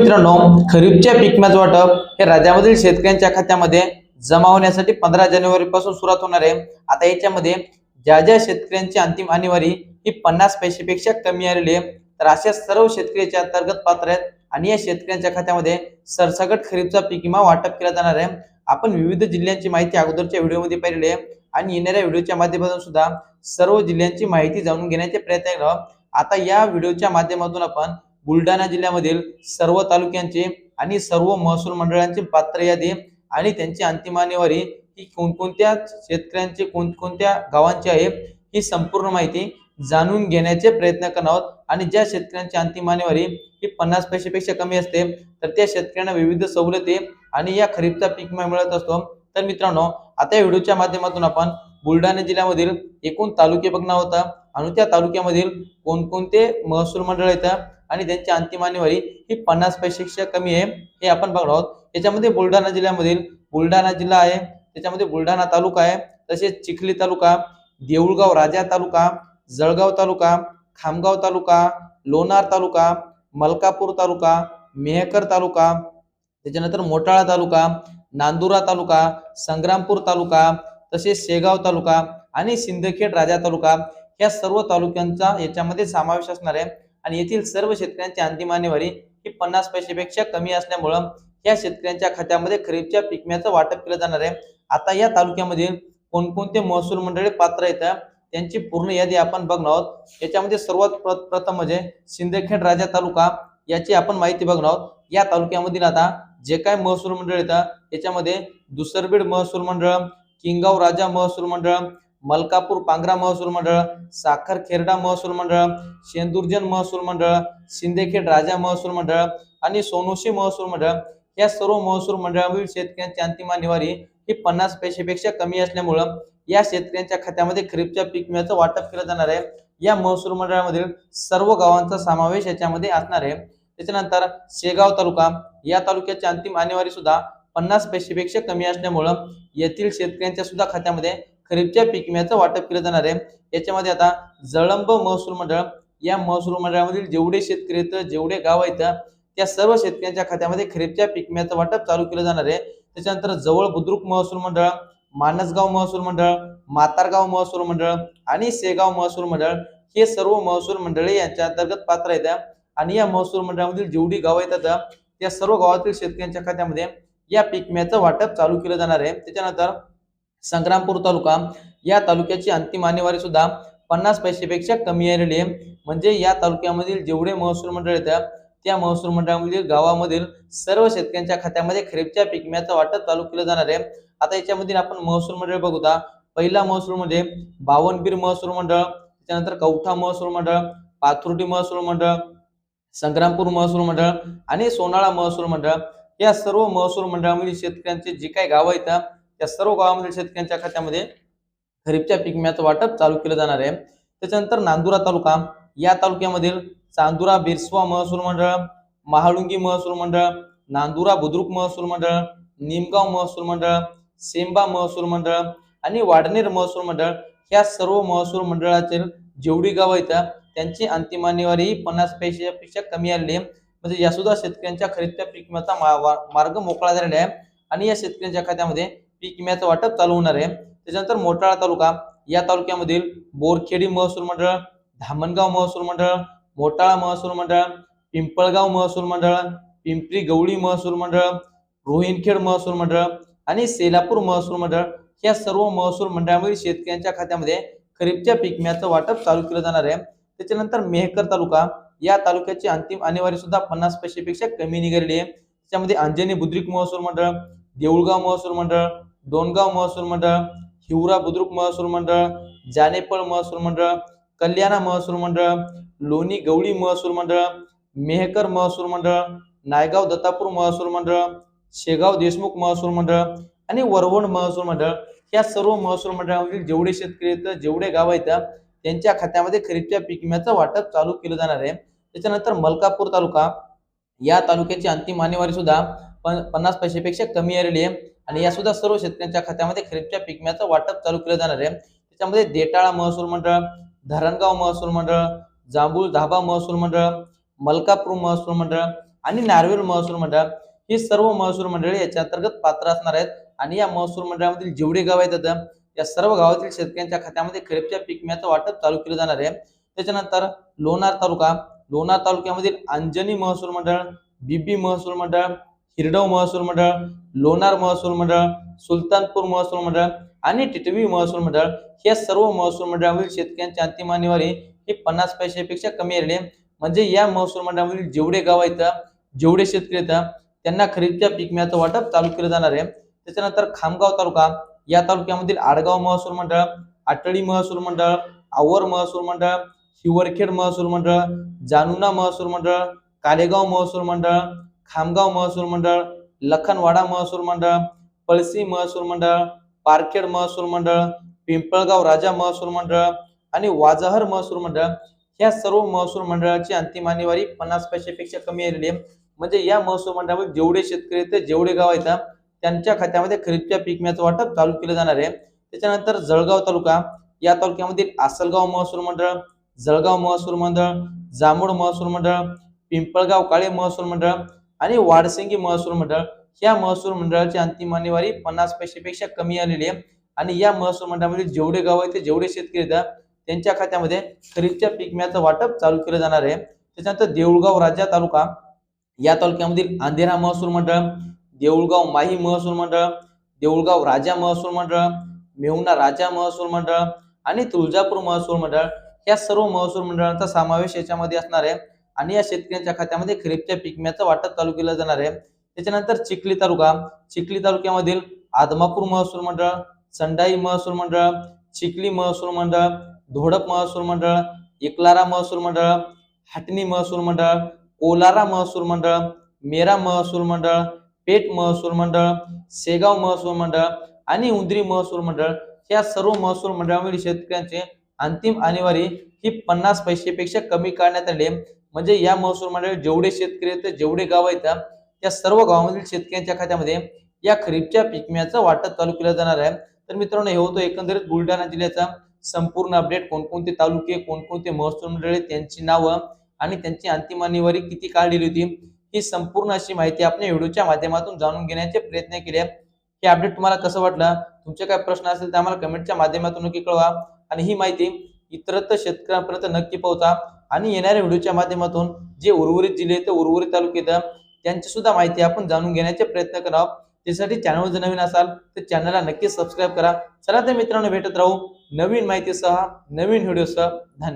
मित्रांनो, खरीपच्या पीक विम्याचं वाटप हे राज्यामधील शेतकऱ्यांच्या खात्यामध्ये जमा होण्यासाठी 15 जानेवारी पासून सुरुवात होणार आहे। आता याच्यामध्ये ज्या ज्या शेतकऱ्यांची अंतिम आणीवारी ही 50 पैशापेक्षा कमी आलेली आहे, तर अशा सर्व शेतकऱ्याच्या अंतर्गत पात्र आहेत आणि या शेतकऱ्यांच्या खात्यामध्ये सरसकट खरीपचा पीक विमा वाटप केला जाणार आहे। आपण विविध जिल्ह्यांची माहिती अगोदरच्या व्हिडिओमध्ये पाहिलेली आहे आणि येणाऱ्या व्हिडिओच्या माध्यमातून सुद्धा सर्व जिल्ह्यांची माहिती जाणून घेण्याचे प्रयत्न केला। आता या व्हिडिओच्या माध्यमातून आपण बुलढाणा जिल्ह्यामधील सर्व तालुक्यांचे आणि सर्व महसूल मंडळांची पात्र यादी आणि त्यांची अंतिम आणीवारी ही कोणकोणत्या शेतकऱ्यांचे कोणकोणत्या गावांची आहे ही संपूर्ण माहिती जाणून घेण्याचे प्रयत्न करणार आहोत। आणि ज्या शेतकऱ्यांची अंतिम आणीवारी ही 50 पैशापेक्षा कमी असते तर त्या शेतकऱ्यांना विविध सवलती आणि या खरीपचा पीक विमा मिळत असतो। तर मित्रांनो, आता या व्हिडिओच्या माध्यमातून आपण बुलढाणा जिल्ह्यामधील एकूण तालुके बघणार होता आणि त्या तालुक्यामधील कोणकोणते महसूल मंडळ येतात आणि त्यांची अंतिम आणीवारी ही 50 पैशापेक्षा कमी आहे हे आपण बघणार आहोत। याच्यामध्ये बुलढाणा जिल्ह्यामधील बुलढाणा जिल्हा आहे, त्याच्यामध्ये बुलढाणा तालुका आहे, तसेच चिखली तालुका, देऊळगाव राजा तालुका, जळगाव तालुका, खामगाव तालुका, लोणार तालुका, मलकापूर तालुका, मेहकर तालुका, त्याच्यानंतर मोटाळा तालुका, नांदुरा तालुका, संग्रामपूर तालुका, तसेच शेगाव तालुका आणि सिंदखेड राजा तालुका या सर्व तालुक्यांचा याच्यामध्ये समावेश असणार आहे। आणि येथील सर्व शेतकऱ्यांची अंतिम आणीवारी ही 50 पैशापेक्षा कमी असल्यामुळे या शेतकऱ्यांच्या खात्यामध्ये खरीपच्या पीक विम्याचं वाटप केलं जाणार आहे। आता या तालुक्यामध्ये कोणकोणते महसूल मंडळे पात्र येतात त्यांची पूर्ण यादी आपण बघणार आहोत। याच्यामध्ये सर्वात प्रथम म्हणजे सिंदखेड राजा तालुका याची आपण माहिती बघणार आहोत। या तालुक्यामधील आता जे काय महसूल मंडळ येतात याच्यामध्ये दुसरबीड महसूल मंडळ, किंगाव राजा महसूल मंडळ, मलकापूर पांगरा महसूल मंडळ, साखर खेरडा महसूल मंडळ, शेंदुर्जन महसूल मंडळ, सिंदखेड राजा महसूल मंडळ आणि सोनोशी महसूल मंडळ या सर्व महसूल मंडळामधील शेतकऱ्यांची अंतिम आणीवारी ही 50 पैशापेक्षा कमी असल्यामुळे या शेतकऱ्यांच्या खात्यामध्ये खरीपच्या पीक विम्याचं वाटप केलं जाणार आहे। या महसूल मंडळामधील सर्व गावांचा समावेश याच्यामध्ये असणार आहे। त्याच्यानंतर शेगाव तालुका, या तालुक्याची अंतिम आणीवारी सुद्धा 50 पैशापेक्षा कमी असल्यामुळे येथील शेतकऱ्यांच्या सुद्धा खात्यामध्ये खरीपच्या पीक विम्याचं वाटप केलं जाणार आहे। याच्यामध्ये आता जळंब महसूल मंडळ, या महसूल मंडळामधील जेवढे शेतकरी आहेत, जेवढे गाव आहेत त्या सर्व शेतकऱ्यांच्या खात्यामध्ये खरीपच्या पीक विम्याचं वाटप चालू केलं जाणार आहे। त्याच्यानंतर जवळ बुद्रुक महसूल मंडळ, मानसगाव महसूल मंडळ, मातारगाव महसूल मंडळ आणि शेगाव महसूल मंडळ हे सर्व महसूल मंडळे यांच्या अंतर्गत पात्र आहेत आणि या महसूल मंडळामधील जेवढी गाव येतात त्या सर्व गावातील शेतकऱ्यांच्या खात्यामध्ये या पीक विम्याचं वाटप चालू केलं जाणार आहे। त्याच्यानंतर संग्रामपूर तालुका, या तालुक्याची अंतिम आणीवारी सुद्धा 50 पैशापेक्षा कमी आलेली आहे। म्हणजे या तालुक्यामधील जेवढे महसूल मंडळ येतात त्या महसूल मंडळामधील गावामधील सर्व शेतकऱ्यांच्या खात्यामध्ये खरीपच्या पीक विम्याचं वाटप चालू केलं जाणार आहे। आता याच्यामध्ये आपण महसूल मंडळ बघूया। पहिला महसूल म्हणजे बावनबीर महसूल मंडळ, त्याच्यानंतर कवठा महसूल मंडळ, पाथर्डी महसूल मंडळ, संग्रामपूर महसूल मंडळ आणि सोनाळा महसूल मंडळ या सर्व महसूल मंडळामधील शेतकऱ्यांचे जे काही गाव आहेत त्या सर्व गावामधील शेतकऱ्यांच्या खात्यामध्ये खरीपच्या पीक विम्याचं वाटप चालू केलं जाणार आहे। त्याच्यानंतर नांदुरा तालुका, या तालुक्यामधील चांदुरा बिरसवा महसूल मंडळ, महाळुंगी महसूल मंडळ, नांदुरा बुद्रुक महसूल मंडळ, निमगाव महसूल मंडळ, सेंबा महसूल मंडळ आणि वाडनेर महसूल मंडळ या सर्व महसूल मंडळातील जेवढी गाव आहेत त्यांची अंतिम आणीवारी 50 पैशापेक्षा कमी आलेली आहे। म्हणजे या सुद्धा शेतकऱ्यांच्या खरीपच्या पीक विम्याचा मार्ग मोकळा झालेला आहे आणि या शेतकऱ्यांच्या खात्यामध्ये पीक विम्याचं वाटप चालू होणार आहे। त्याच्यानंतर मोटाळा तालुका, या तालुक्यामधील बोरखेडी महसूल मंडळ, धामणगाव महसूल मंडळ, मोटाळा महसूल मंडळ, पिंपळगाव महसूल मंडळ, पिंपरी गवळी महसूल मंडळ, रोहिणखेड महसूल मंडळ आणि सेलापूर महसूल मंडळ या सर्व महसूल मंडळामधील शेतकऱ्यांच्या खात्यामध्ये खरीपच्या पीक विम्याचं वाटप चालू केलं जाणार आहे। त्याच्यानंतर मेहकर तालुका, या तालुक्याची अंतिम आणीवारी सुद्धा 50 पैशापेक्षा कमी निघालेली आहे। त्याच्यामध्ये अंजनी बुद्रुक महसूल मंडळ, देऊळगाव महसूल मंडळ, डोनगाव महसूल मंडळ, हिवरा बुद्रुक महसूल मंडळ, जानेपळ महसूल मंडळ, कल्याणा महसूल मंडळ, लोणी गवळी महसूल मंडळ, मेहकर महसूल मंडळ, नायगाव दत्तापूर महसूल मंडळ, शेगाव देशमुख महसूल मंडळ आणि वरवण महसूल मंडळ या सर्व महसूल मंडळामधील जेवढे शेतकरी आहेत, जेवढे गाव आहेत त्यांच्या खात्यामध्ये खरीपच्या पीक विम्याचं वाटप चालू केलं जाणार आहे। त्याच्यानंतर मलकापूर तालुका, या तालुक्याची अंतिम आणीवारी सुद्धा 50 पैशापेक्षा कमी आलेली आहे आणि या सुद्धा सर्व शेतकऱ्यांच्या खात्यामध्ये खरीपच्या पीक विम्याचं वाटप चालू केलं जाणार आहे। त्याच्यामध्ये देटाळा महसूल मंडळ, धरणगाव महसूल मंडळ, जांभूळ धाबा महसूल मंडळ, मलकापूर महसूल मंडळ आणि नारवेल महसूल मंडळ ही सर्व महसूल मंडळे याच्या अंतर्गत पात्र असणार आहेत आणि या महसूल मंडळामधील जेवढे गाव आहेत या सर्व गावातील शेतकऱ्यांच्या खात्यामध्ये खरीपच्या पीक विम्याचं वाटप चालू केलं जाणार आहे। त्याच्यानंतर लोणार तालुक्यामधील अंजनी महसूल मंडळ, बिबी महसूल मंडळ, हिरडव महसूल मंडळ, लोणार महसूल मंडळ, सुलतानपूर महसूल मंडळ आणि टिटवी महसूल मंडळ या सर्व महसूल मंडळामधील शेतकऱ्यांची अंतिम आणीवारी ही 50 पैशापेक्षा कमी आलेली आहे। म्हणजे या महसूल मंडळामधील जेवढे गाव आहेत, जेवढे शेतकरी आहेत त्यांना खरीपच्या पीक विम्याचं वाटप चालू केलं जाणार आहे। त्याच्यानंतर खामगाव तालुका, या तालुक्यामधील आडगाव महसूल मंडळ, आटळी महसूल मंडळ, आवर महसूल मंडळ, हिवरखेड महसूल मंडळ, जानुना महसूल मंडळ, कालेगाव महसूल मंडळ, खामगाव महसूल मंडळ, लखनवाडा महसूल मंडळ, पळसी महसूल मंडळ, पारखेड महसूल मंडळ, पिंपळगाव राजा महसूल मंडळ आणि वाजहर महसूल मंडळ या सर्व महसूल मंडळाची अंतिम आणीवारी 50 पैशापेक्षा कमी आलेली आहे। म्हणजे या महसूल मंडळामध्ये जेवढे शेतकरी आहेत, जेवढे गाव आहेत त्यांच्या खात्यामध्ये खरीपच्या पीक विम्याचं वाटप चालू केलं जाणार आहे। त्याच्यानंतर जळगाव तालुका, या तालुक्यामधील आसलगाव महसूल मंडळ, जळगाव महसूल मंडळ, जांभूळ महसूल मंडळ, पिंपळगाव काळे महसूल मंडळ आणि वाडसिंगी महसूल मंडळ या महसूल मंडळाची अंतिम आणीवारी 50 पैशापेक्षा कमी आलेली आहे आणि या महसूल मंडळामध्ये जेवढे गाव आहेत, जेवढे शेतकरी आहेत त्यांच्या खात्यामध्ये खरीपच्या पीक विम्याचं वाटप चालू केलं जाणार आहे। त्याच्यानंतर देऊळगाव राजा तालुका, या तालुक्यामधील अंधेरा महसूल मंडळ, देऊळगाव माही महसूल मंडळ, देऊळगाव राजा महसूल मंडळ, मेहुणा राजा महसूल मंडळ आणि तुळजापूर महसूल मंडळ या सर्व महसूल मंडळांचा समावेश याच्यामध्ये असणार आहे आणि या शेतकऱ्यांच्या खात्यामध्ये खरीपच्या पीक विम्याचं वाटप चालू केलं जाणार आहे। त्याच्यानंतर चिखली तालुका, चिखली तालुक्यामधील आदमापूर महसूल मंडळ, संडाई महसूल मंडळ, चिखली महसूल मंडळ, धोडप महसूल मंडळ, एकलारा महसूल मंडळ, हाटणी महसूल मंडळ, कोलारा महसूल मंडळ, मेरा महसूल मंडळ, पेठ महसूल मंडळ, शेगाव महसूल मंडळ आणि उंदरी महसूल मंडळ या सर्व महसूल मंडळामधील शेतकऱ्यांचे अंतिम आणीवारी ही 50 पैशापेक्षा कमी करण्यात आली आहे। म्हणजे या महसूल मंडळात जेवढे शेतकरी आहेत, जेवढे गाव आहेत त्या सर्व गावांमधील शेतकऱ्यांच्या खात्यामध्ये या खरीपच्या पीक विम्याचं वाटप चालू केलं जाणार आहे। तर मित्रांनो, हे होतं एकंदरीत बुलढाणा जिल्ह्याचा संपूर्ण अपडेट, कोणकोणते तालुके, कोणकोणते महसूल मंडळे, त्यांची नावं आणि त्यांची अंतिम आणीवारी किती काळ दिली होती, ही संपूर्ण अशी माहिती आपण व्हिडिओच्या माध्यमातून जाणून घेण्याचे प्रयत्न केले। हे अपडेट तुम्हाला कसं वाटलं? तुमचे काय प्रश्न असेल तर आम्हाला कमेंटच्या माध्यमातून नक्की कळवा आणि ही माहिती इतरत्र शेतकऱ्यांपर्यंत नक्की पोहोचा आणि येणाऱ्या व्हिडिओच्या माध्यमातून जे उर्वरित जिल्हे ते उर्वरित तालुके त्यांची सुद्धा माहिती आपण जाणून घेण्याचे प्रयत्न करावा। त्यासाठी चॅनल जर नवीन असाल तर चॅनलला नक्की सबस्क्राईब करा। चला तर मित्रांनो, भेटत राहू नवीन माहितीसह, नवीन व्हिडिओसह। धन्यवाद।